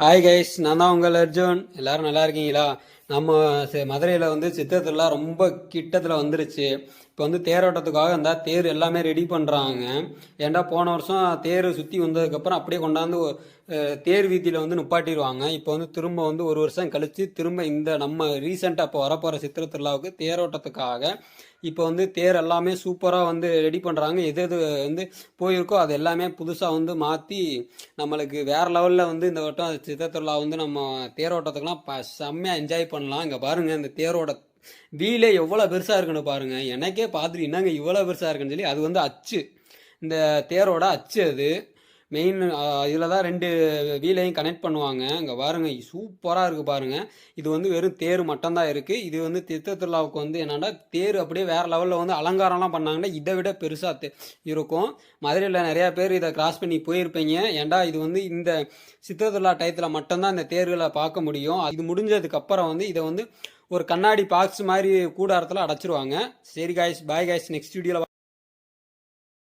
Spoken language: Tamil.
ஹாய் கைஸ், நான் தான் உங்கள் அர்ஜுன். எல்லாரும் நல்லா இருக்கீங்களா? நம்ம மதுரையில் வந்து சித்திரை திருவிழா ரொம்ப கிட்டத்தில் வந்துருச்சு. இப்போ வந்து தேரோட்டத்துக்காக இந்த தேர் எல்லாமே ரெடி பண்ணுறாங்க. ஏன்டா போன வருஷம் தேர் சுற்றி வந்ததுக்கப்புறம் அப்படியே கொண்டாந்து தேர் வீதியில் வந்து நுப்பாட்டிடுவாங்க. இப்போ வந்து திரும்ப வந்து ஒரு வருஷம் கழித்து திரும்ப இந்த நம்ம ரீசெண்டாக இப்போ வரப்போகிற சித்திரை திருவிழாவுக்கு தேரோட்டத்துக்காக இப்போ வந்து தேர் எல்லாமே சூப்பராக வந்து ரெடி பண்ணுறாங்க. எது எது வந்து போயிருக்கோ அது எல்லாமே புதுசாக வந்து மாற்றி நம்மளுக்கு வேற லெவலில் வந்து இந்த வட்டம் சித்திரை திருவிழா வந்து நம்ம தேரோட்டத்துக்குலாம் செம்மையாக என்ஜாய் பண்ணலாம். இங்கே பாருங்கள், இந்த தேரோட வீலே எவ்வளோ பெருசாக இருக்குன்னு பாருங்கள். எனக்கே பார்த்துட்டு என்னங்க இவ்வளோ பெருசாக இருக்குன்னு சொல்லி. அது வந்து அச்சு, இந்த தேரோட அச்சு. அது மெயின் இதில் தான் ரெண்டு வீலையும் கனெக்ட் பண்ணுவாங்க. இங்கே பாருங்கள், சூப்பராக இருக்குது பாருங்கள். இது வந்து வெறும் தேர் மட்டும்தான் இருக்குது. இது வந்து சித்திரை திருவிழாவுக்கு வந்து என்னென்னா தேர் அப்படியே வேறு லெவலில் வந்து அலங்காரம்லாம் பண்ணாங்கன்னா இதை விட பெருசாக இருக்கும். மதுரையில் நிறையா பேர் இதை கிராஸ் பண்ணி போயிருப்பீங்க. ஏன்டா இது வந்து இந்த சித்திரை திருவிழா டயத்தில் மட்டும்தான் இந்த தேர்களை பார்க்க முடியும். இது முடிஞ்சதுக்கப்புறம் வந்து இதை வந்து ஒரு கண்ணாடி பாக்ஸ் மாதிரி கூடாரத்தில் அடைச்சிருவாங்க. சரி காய்ஸ், பாய் காய்ஸ், நெக்ஸ்ட் வீடியோவில்